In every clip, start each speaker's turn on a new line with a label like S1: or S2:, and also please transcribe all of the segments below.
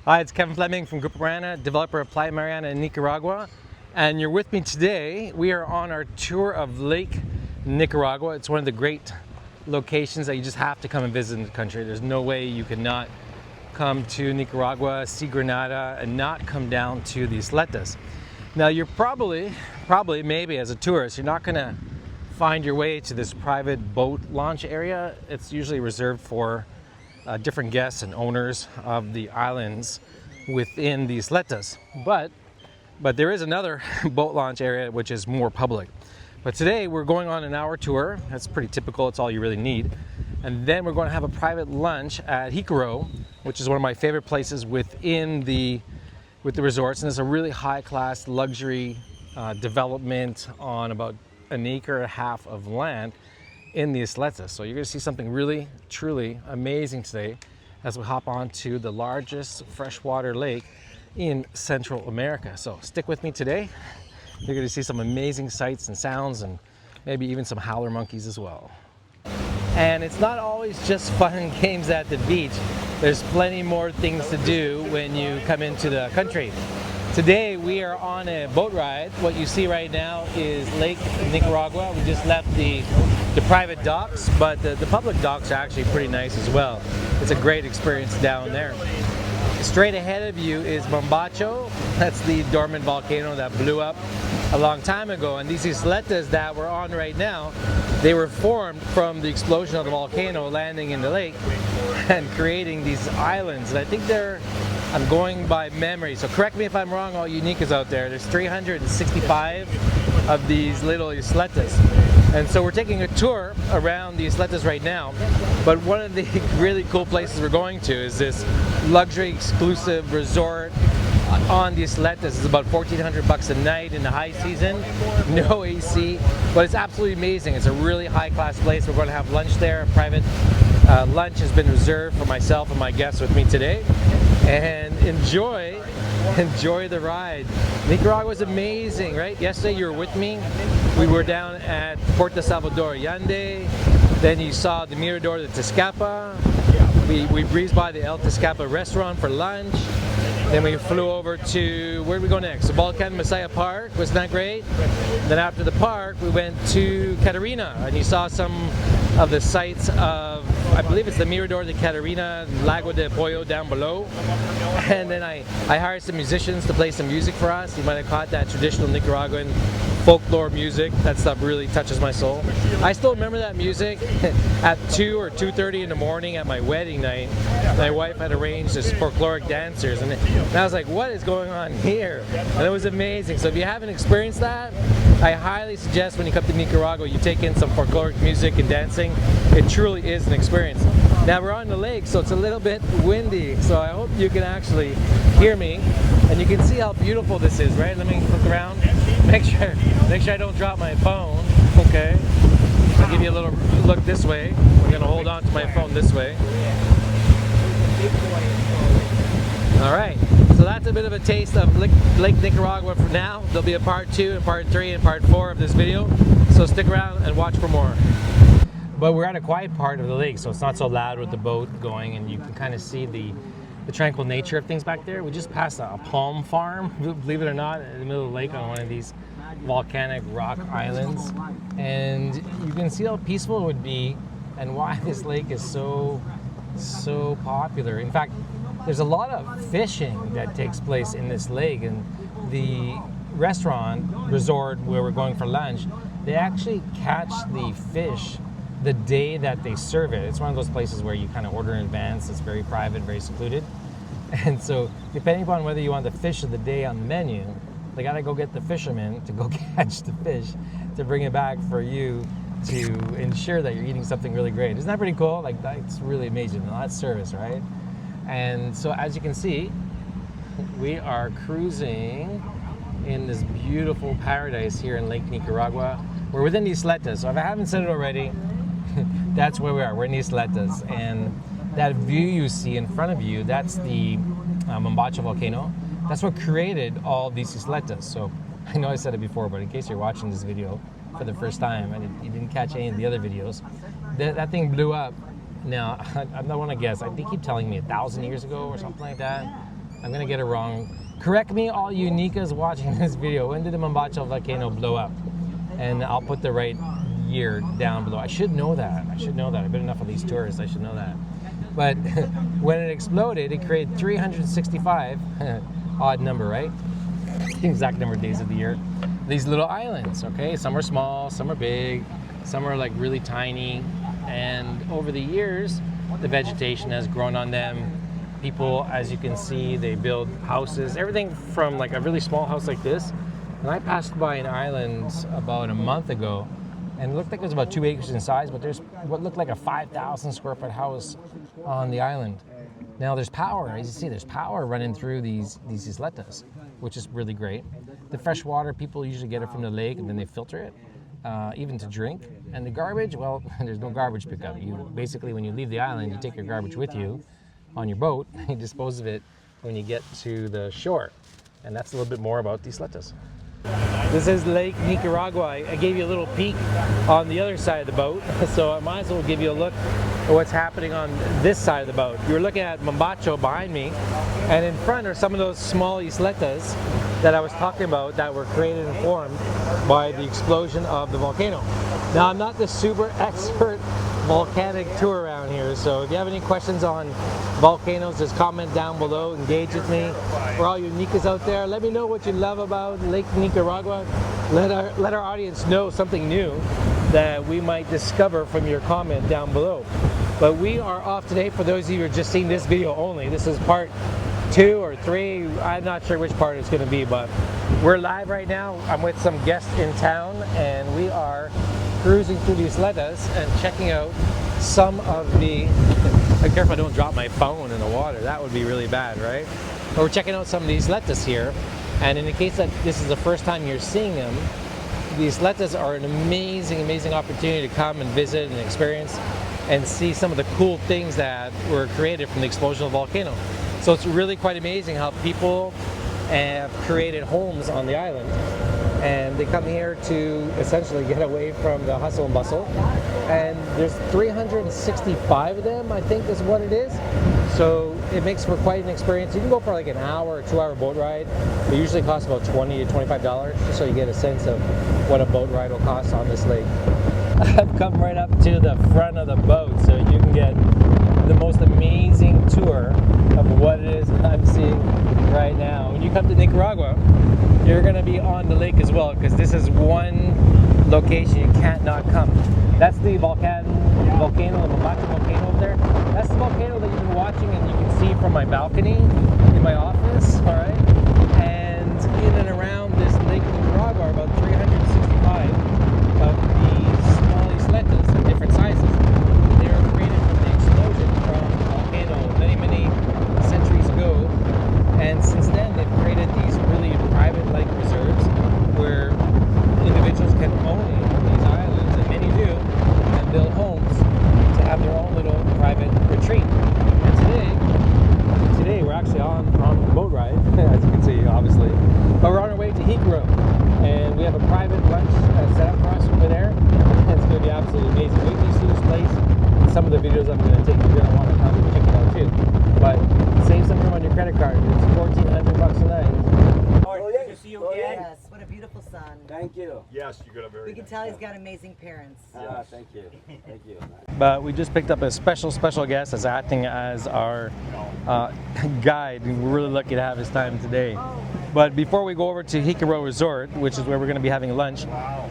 S1: Hi, it's Kevin Fleming from Group Mariana, developer of Playa Mariana in Nicaragua. And you're with me today. We are on our tour of Lake Nicaragua. It's one of the great locations that you just have to come and visit in the country. There's no way you cannot come to Nicaragua, see Granada, and not come down to the Isletas. Now you're probably, maybe as a tourist, you're not gonna find your way to this private boat launch area. It's usually reserved for different guests and owners of the islands within the Isletas. But there is another boat launch area which is more public. But today we're going on an hour tour. That's pretty typical, it's all you really need. And then we're going to have a private lunch at Jicaro, which is one of my favorite places within the resorts. And it's a really high-class luxury development on about an acre and a half of land in the Isletas. So you're going to see something really, truly amazing today as we hop on to the largest freshwater lake in Central America. So stick with me today. You're going to see some amazing sights and sounds and maybe even some howler monkeys as well. And it's not always just fun and games at the beach. There's plenty more things to do when you come into the country. Today we are on a boat ride. What you see right now is Lake Nicaragua. We just left the private docks, but the public docks are actually pretty nice as well. It's a great experience down there. Straight ahead of you is Mombacho. That's the dormant volcano that blew up a long time ago. And these isletas that we're on right now, they were formed from the explosion of the volcano landing in the lake and creating these islands. And I think I'm going by memory, so correct me if I'm wrong, all you Nicas out there. There's 365 of these little isletas. And so we're taking a tour around the isletas right now. But one of the really cool places we're going to is this luxury exclusive resort on the isletas. It's about $1,400 a night in the high season, no AC, but it's absolutely amazing. It's a really high-class place. We're going to have lunch there. A private lunch has been reserved for myself and my guests with me today. And enjoy the ride. Nicaragua is amazing, right? Yesterday you were with me. We were down at Puerto Salvador Allende. Then you saw the Mirador de Tezcapa. We breezed by the El Tezcapa restaurant for lunch. Then we flew over to, where did we go next? The Volcan Messiah Park, wasn't that great? Then after the park, we went to Catarina, and you saw some of the sights of, I believe it's the Mirador de Catarina, Lago de Pollo down below. And then I hired some musicians to play some music for us. You might have caught that traditional Nicaraguan folklore music. That stuff really touches my soul. I still remember that music at 2 or 2:30 in the morning at my wedding night. My wife had arranged this folkloric dancers, and I was like, what is going on here? And it was amazing. So if you haven't experienced that, I highly suggest when you come to Nicaragua, you take in some folkloric music and dancing. It truly is an experience. Now we're on the lake, so it's a little bit windy, so I hope you can actually hear me. And you can see how beautiful this is, right? Let me look around. Make sure I don't drop my phone, okay? I'll give you a little look this way. We're gonna hold on to my phone this way. All right, so that's a bit of a taste of Lake Nicaragua for now. There'll be a part 2 and part 3 and part 4 of this video, so stick around and watch for more. But we're at a quiet part of the lake, so it's not so loud with the boat going, and you can kind of see the tranquil nature of things back there. We just passed a palm farm, believe it or not, in the middle of the lake on one of these volcanic rock islands. And you can see how peaceful it would be and why this lake is so popular. In fact, there's a lot of fishing that takes place in this lake, and the resort where we're going for lunch, they actually catch the fish the day that they serve it. It's one of those places where you kind of order in advance. It's very private, very secluded. And so depending upon whether you want the fish of the day on the menu, they gotta go get the fishermen to go catch the fish to bring it back for you to ensure that you're eating something really great. Isn't that pretty cool? Like, that's really amazing. Now, that's service, right? And so as you can see, we are cruising in this beautiful paradise here in Lake Nicaragua. We're within the Isletas, so if I haven't said it already, that's where we are. We're in the Isletas, and that view you see in front of you, that's the Mombacho volcano. That's what created all these isletas. So I know I said it before, but in case you're watching this video for the first time and you didn't catch any of the other videos, that thing blew up. Now, I don't want to guess. I think keep telling me 1,000 years ago or something like that. I'm gonna get it wrong. Correct me, all you Nicas watching this video. When did the Mombacho volcano blow up? And I'll put the right year down below. I should know that. I should know that. I've been enough of these tourists. I should know that. But when it exploded, it created 365, odd number, right? The exact number of days of the year. These little islands, okay? Some are small, some are big, some are like really tiny. And over the years, the vegetation has grown on them. People, as you can see, they build houses, everything from like a really small house like this. And I passed by an island about a month ago, and it looked like it was about 2 acres in size, but there's what looked like a 5,000 square foot house on the island. Now there's power, as you see, there's power running through these isletas, which is really great. The fresh water, people usually get it from the lake and then they filter it, even to drink. And the garbage, well, there's no garbage pickup. You basically, when you leave the island, you take your garbage with you on your boat, you dispose of it when you get to the shore. And that's a little bit more about these isletas. This is Lake Nicaragua. I gave you a little peek on the other side of the boat, so I might as well give you a look at what's happening on this side of the boat. You're looking at Mombacho behind me, and in front are some of those small isletas that I was talking about that were created and formed by the explosion of the volcano. Now, I'm not the super expert volcanic tour around here, so if you have any questions on volcanoes, just comment down below, engage with me. For all you Nicas out there, let me know what you love about Lake Nicaragua. Let our audience know something new that we might discover from your comment down below. But we are off today. For those of you who are just seeing this video only, this is part 2 or 3. I'm not sure which part it's going to be, but we're live right now. I'm with some guests in town, and we are cruising through these isletas and checking out some of the... I'm careful I don't drop my phone in the water. That would be really bad, right? But we're checking out some of these isletas here, and in the case that this is the first time you're seeing them, these isletas are an amazing, amazing opportunity to come and visit and experience and see some of the cool things that were created from the explosion of the volcano. So it's really quite amazing how people have created homes on the island, and they come here to essentially get away from the hustle and bustle. And there's 365 of them, I think is what it is. So it makes for quite an experience. You can go for like an hour or 2 hour boat ride. It usually costs about $20 to $25, just so you get a sense of what a boat ride will cost on this lake. I've come right up to the front of the boat so you can get the most amazing tour of what it is that I'm seeing right now. When you come to Nicaragua, you're going to be on the lake as well, because this is one location you can't not come. That's the volcano, the Mombacho volcano over there. That's the volcano that you've been watching and you can see from my balcony in my office, all right? And in and around this Lake Nicaragua are about 365 of these small isletas of different sizes. They were created from the explosion from the volcano many, many centuries ago. And since then, they've created these really private lake reserves where individuals can own these islands, and many do, and build homes to have their own little private retreat. And today we're actually on the boat ride, as you can see, obviously. But we're on our way to Jicaro, and we have a private lunch set up for us over there. And it's going to be absolutely amazing. Wait till you see this place. And some of the videos I'm going to take, you're going to want to come and check it out too. But save some room on your credit card. It's $1,400 a night.
S2: Oh, good to see you again.
S3: Yes, what a beautiful son.
S2: Thank you.
S4: Yes, you got a very
S3: We can tell he's got amazing parents.
S2: Thank you. Thank you.
S1: But we just picked up a special guest that's acting as our guide. We're really lucky to have his time today. But before we go over to Jicaro Resort, which is where we're going to be having lunch,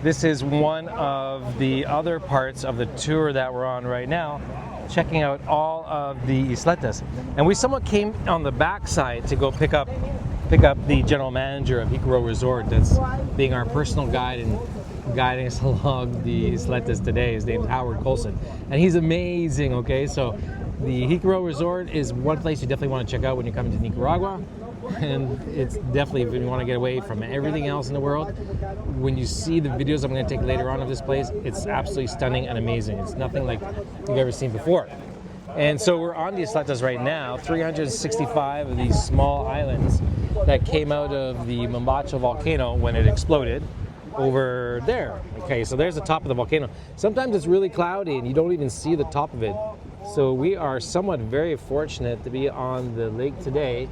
S1: this is one of the other parts of the tour that we're on right now, checking out all of the isletas. And we somewhat came on the backside to go pick up the general manager of Jicaro Resort that's being our personal guide and guiding us along the isletas today. His name is Howard Colson, and he's amazing, okay? So the Jicaro Resort is one place you definitely want to check out when you come to Nicaragua. And it's definitely, if you want to get away from everything else in the world, when you see the videos I'm going to take later on of this place, it's absolutely stunning and amazing. It's nothing like you've ever seen before. And so we're on the isletas right now, 365 of these small islands that came out of the Mombacho volcano when it exploded over there. Okay, so there's the top of the volcano. Sometimes it's really cloudy and you don't even see the top of it. So we are somewhat very fortunate to be on the lake today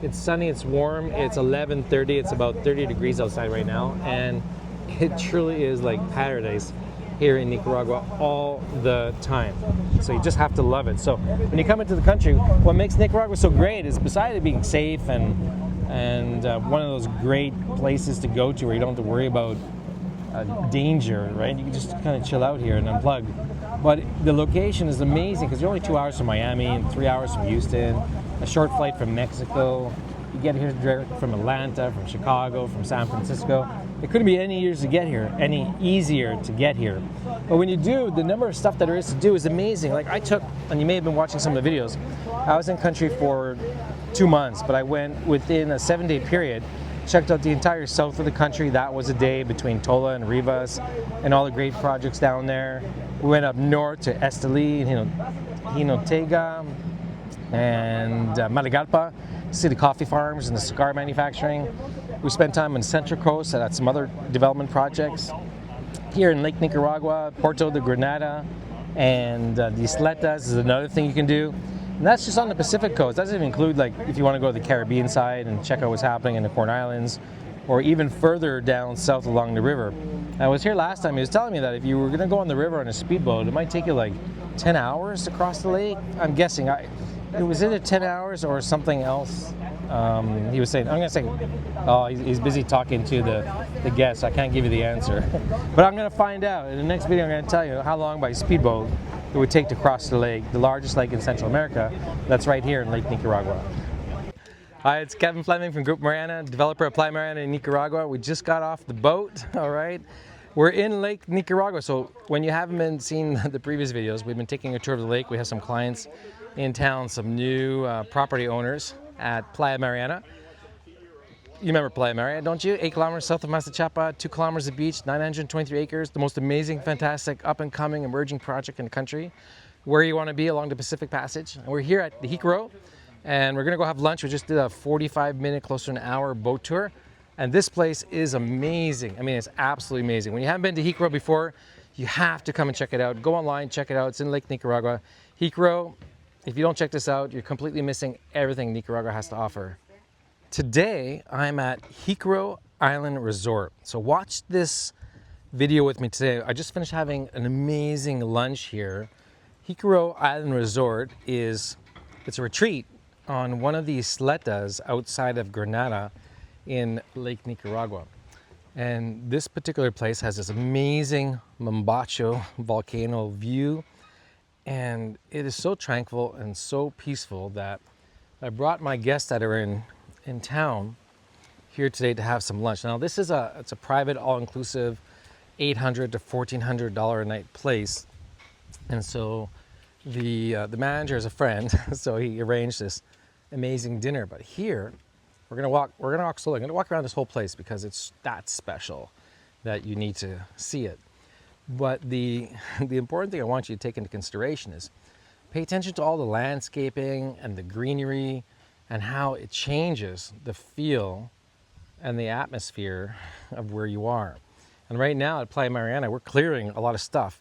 S1: It's sunny, it's warm, it's 11:30, it's about 30 degrees outside right now, and it truly is like paradise here in Nicaragua all the time. So you just have to love it. So when you come into the country, what makes Nicaragua so great is besides it being safe and one of those great places to go to where you don't have to worry about danger, right? You can just kind of chill out here and unplug. But the location is amazing because you're only 2 hours from Miami and 3 hours from Houston, a short flight from Mexico. You get here direct from Atlanta, from Chicago, from San Francisco. It couldn't be any easier to get here. But when you do, the number of stuff that there is to do is amazing. Like I took, and you may have been watching some of the videos, I was in country for 2 months, but I went within a 7-day period, checked out the entire south of the country. That was a day between Tola and Rivas and all the great projects down there. We went up north to Esteli, Jinotega, and Matagalpa, see the coffee farms and the cigar manufacturing. We spent time on the Central Coast at some other development projects. Here in Lake Nicaragua, Puerto de Granada, and the Isletas is another thing you can do. And that's just on the Pacific coast. That doesn't even include like if you want to go to the Caribbean side and check out what's happening in the Corn Islands, or even further down south along the river. I was here last time, he was telling me that if you were going to go on the river on a speedboat, it might take you like 10 hours to cross the lake. I'm guessing. It was either 10 hours or something else. He was saying, I'm going to say, oh, he's busy talking to the guests. I can't give you the answer. But I'm going to find out. In the next video, I'm going to tell you how long by speedboat it would take to cross the lake, the largest lake in Central America. That's right here in Lake Nicaragua. Hi, it's Kevin Fleming from Group Mariana, developer of Playa Mariana in Nicaragua. We just got off the boat, all right? We're in Lake Nicaragua, so when you haven't seen the previous videos, we've been taking a tour of the lake. We have some clients in town, some new property owners at Playa Mariana. You remember Playa Mariana, don't you? 8 kilometers south of Mazachapa, 2 kilometers of beach, 923 acres, the most amazing, fantastic, up-and-coming, emerging project in the country. Where you want to be along the Pacific Passage. And we're here at the Jicaro, and we're going to go have lunch. We just did a 45-minute, close to an hour boat tour. And this place is amazing. I mean, it's absolutely amazing. When you haven't been to Jicaro before, you have to come and check it out. Go online, check it out. It's in Lake Nicaragua. Jicaro, if you don't check this out, you're completely missing everything Nicaragua has to offer. Today, I'm at Jicaro Island Resort. So watch this video with me today. I just finished having an amazing lunch here. Jicaro Island Resort it's a retreat on one of the isletas outside of Granada in Lake Nicaragua. And this particular place has this amazing Mombacho volcano view. And it is so tranquil and so peaceful that I brought my guests that are in town here today to have some lunch. Now this is it's a private all-inclusive $800 to $1,400 a night place. And so the manager is a friend, so he arranged this amazing dinner. But here we're gonna walk slowly. I'm gonna walk around this whole place because it's that special that you need to see it. But the important thing I want you to take into consideration is pay attention to all the landscaping and the greenery and how it changes the feel and the atmosphere of where you are. And right now at Playa Mariana, we're clearing a lot of stuff,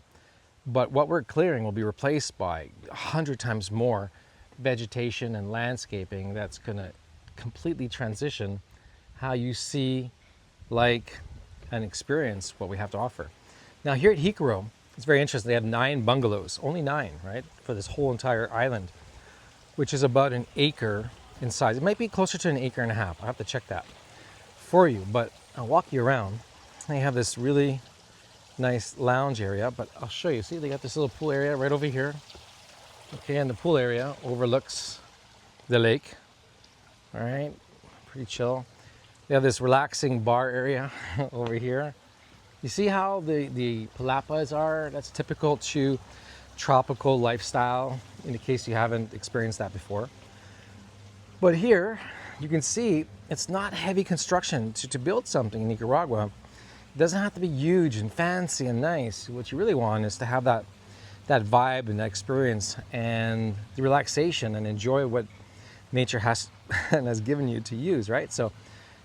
S1: but what we're clearing will be replaced by 100 times more vegetation and landscaping that's gonna completely transition how you see, like, and experience what we have to offer. Now here at Jicaro, it's very interesting. They have 9 bungalows, only 9, right, for this whole entire island, which is about an acre in size. It might be closer to an acre and a half. I'll have to check that for you, but I'll walk you around. They have this really nice lounge area, but I'll show you. See, they got this little pool area right over here. Okay, and the pool area overlooks the lake. All right, pretty chill. They have this relaxing bar area over here. You see how the palapas are? That's typical to tropical lifestyle, in the case you haven't experienced that before. But here, you can see it's not heavy construction. To build something in Nicaragua, it doesn't have to be huge and fancy and nice. What you really want is to have that vibe and that experience and the relaxation and enjoy what nature has and has given you to use, right? So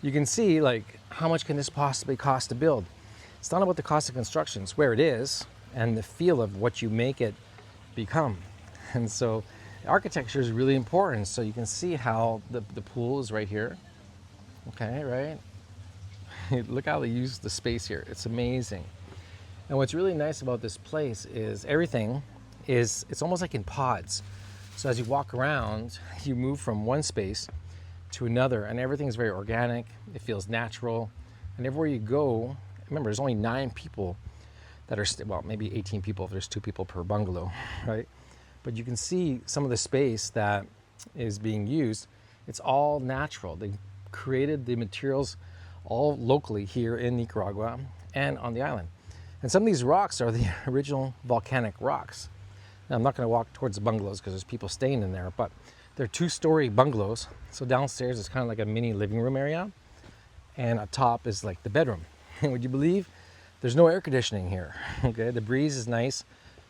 S1: you can see, like, how much can this possibly cost to build? It's not about the cost of construction, it's where it is and the feel of what you make it become. And so architecture is really important. So you can see how the pool is right here. Okay, right? Look how they use the space here. It's amazing. And what's really nice about this place is everything it's almost like in pods. So as you walk around, you move from one space to another, and everything's very organic. It feels natural. And everywhere you go, remember, there's only 9 people that are, well, maybe 18 people if there's 2 people per bungalow, right? But you can see some of the space that is being used. It's all natural. They created the materials all locally here in Nicaragua and on the island. And some of these rocks are the original volcanic rocks. Now, I'm not going to walk towards the bungalows because there's people staying in there, but they're 2-story bungalows. So downstairs is kind of like a mini living room area, and atop is like the bedroom. And would you believe there's no air conditioning here? Okay, the breeze is nice,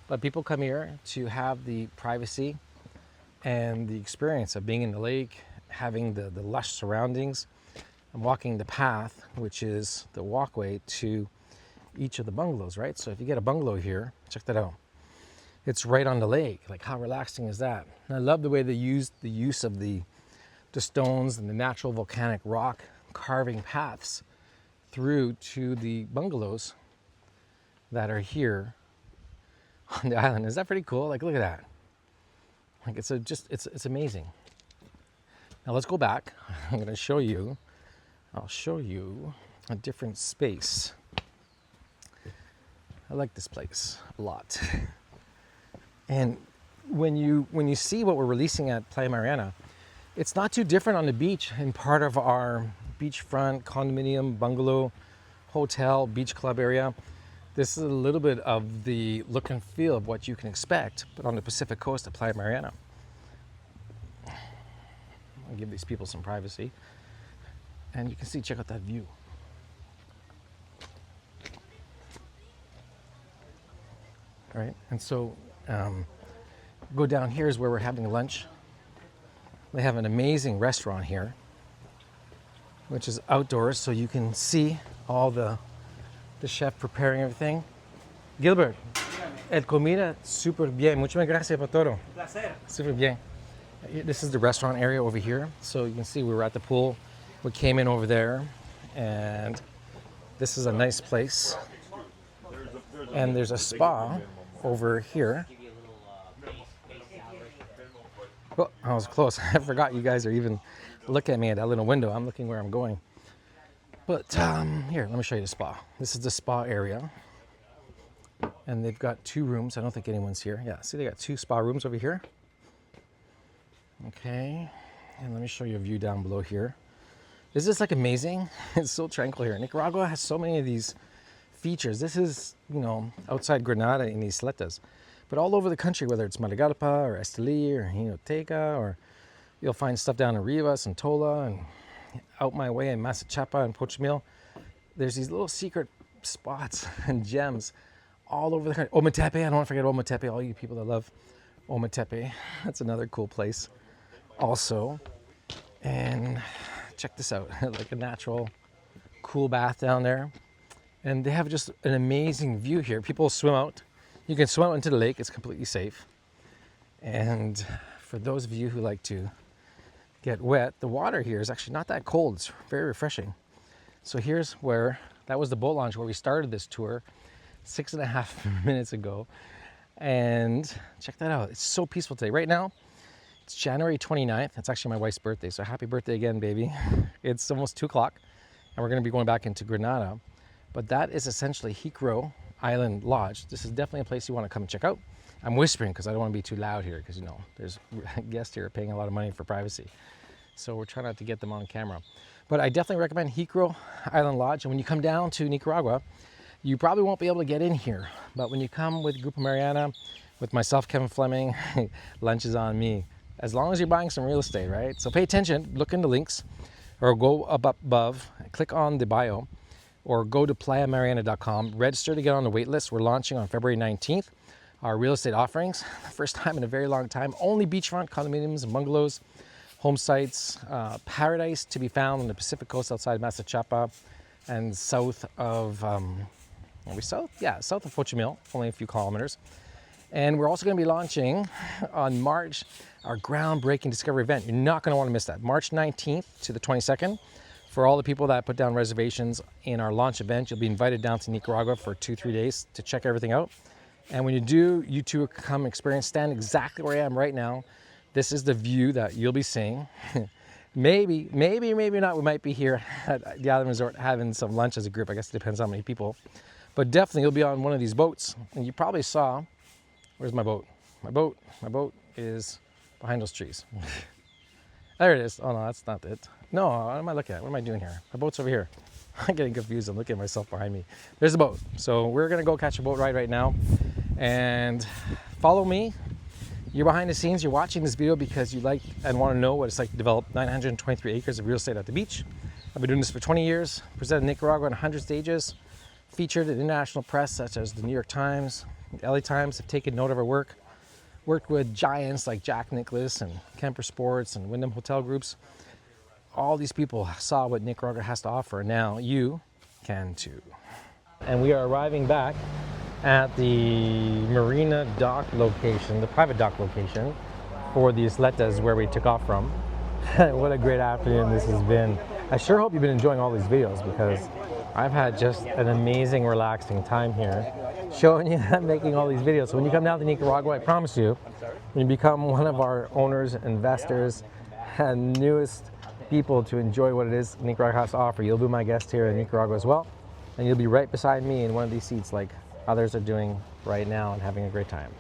S1: but people come here to have the privacy and the experience of being in the lake, having the lush surroundings. I'm walking the path, which is the walkway to each of the bungalows, right? So if you get a bungalow here, check that out. It's right on the lake. Like, how relaxing is that? And I love the way they use the use of the stones and the natural volcanic rock carving paths through to the bungalows that are here on the island. Is that pretty cool? Like, look at that. Like, it's amazing. Now let's go back. I'm going to show you. I'll show you a different space. I like this place a lot. And when you see what we're releasing at Playa Mariana, it's not too different on the beach in part of our beachfront condominium, bungalow, hotel, beach club area. This is a little bit of the look and feel of what you can expect, but on the Pacific coast of Playa Mariana. I'll give these people some privacy. And you can see, check out that view. All right, and so go down here is where we're having lunch. They have an amazing restaurant here, which is outdoors, so you can see all the chef preparing everything. Gilbert, el comida super bien. Muchas gracias por todo.
S2: Placer.
S1: Super bien. This is the restaurant area over here. So you can see we were at the pool. We came in over there, and this is a nice place. And there's a spa over here. Oh, I was close. I forgot you guys are even looking at me at that little window. I'm looking where I'm going. But here, let me show you the spa. This is the spa area. And they've got 2 rooms. I don't think anyone's here. Yeah, see, they got 2 spa rooms over here. Okay, and let me show you a view down below here. Is this like amazing? It's so tranquil here. Nicaragua has so many of these features. This is, you know, outside Granada in Isletas. But all over the country, whether it's Matagalpa or Esteli or Jinotega, or you'll find stuff down in Rivas and Tola and out my way in Masachapa and Pochimil. There's these little secret spots and gems all over the country. Ometepe, I don't want to forget Ometepe, all you people that love Ometepe. That's another cool place also. And check this out, like a natural cool bath down there. And they have just an amazing view here. People swim out. You can swim out into the lake, it's completely safe. And for those of you who like to get wet, the water here is actually not that cold. It's very refreshing. So here's where, that was the boat launch where we started this tour 6.5 minutes ago. And check that out. It's so peaceful today. Right now, it's January 29th. It's actually my wife's birthday. So happy birthday again, baby. It's almost 2 o'clock and we're going to be going back into Granada. But that is essentially Jicaro Island Lodge. This is definitely a place you want to come and check out. I'm whispering because I don't want to be too loud here because, you know, there's guests here paying a lot of money for privacy. So we're trying not to get them on camera. But I definitely recommend Jicaro Island Lodge. And when you come down to Nicaragua, you probably won't be able to get in here. But when you come with Grupo Mariana, with myself, Kevin Fleming, lunch is on me. As long as you're buying some real estate, right? So pay attention, look in the links, or go up above, click on the bio, or go to playamariana.com, register to get on the wait list. We're launching on February 19th. Our real estate offerings, first time in a very long time, only beachfront condominiums and bungalows, home sites, paradise to be found on the Pacific coast outside Masachapa and south of, are we south? Yeah, south of Pochimil, only a few kilometers. And we're also going to be launching on March our groundbreaking discovery event. You're not going to want to miss that. March 19th to the 22nd. For all the people that put down reservations in our launch event, you'll be invited down to Nicaragua for 2-3 days to check everything out. And when you do, you too come experience, stand exactly where I am right now. This is the view that you'll be seeing. maybe not, we might be here at the island resort having some lunch as a group. I guess it depends on how many people. But definitely you'll be on one of these boats. And you probably saw, where's my boat? My boat is behind those trees. There it is. Oh no, that's not it. No, what am I looking at? What am I doing here? My boat's over here. I'm getting confused. I'm looking at myself behind me. There's a boat. So we're gonna go catch a boat ride right now. And follow me. You're behind the scenes. You're watching this video because you like and want to know what it's like to develop 923 acres of real estate at the beach. I've been doing this for 20 years. Presented Nicaragua on 100 stages. Featured in international press such as the New York Times, the LA Times have taken note of our work. Worked with giants like Jack Nicklaus and Kemper Sports and Wyndham Hotel Groups. All these people saw what Nicaragua has to offer, and now you can too. And we are arriving back at the Marina dock location, the private dock location for the Isletas where we took off from. What a great afternoon this has been. I sure hope you've been enjoying all these videos because I've had just an amazing, relaxing time here showing you and making all these videos. So when you come down to Nicaragua, I promise you, when you become one of our owners, investors, and newest people to enjoy what it is Nicaragua has to offer, you'll be my guest here in Nicaragua as well. And you'll be right beside me in one of these seats like others are doing right now and having a great time.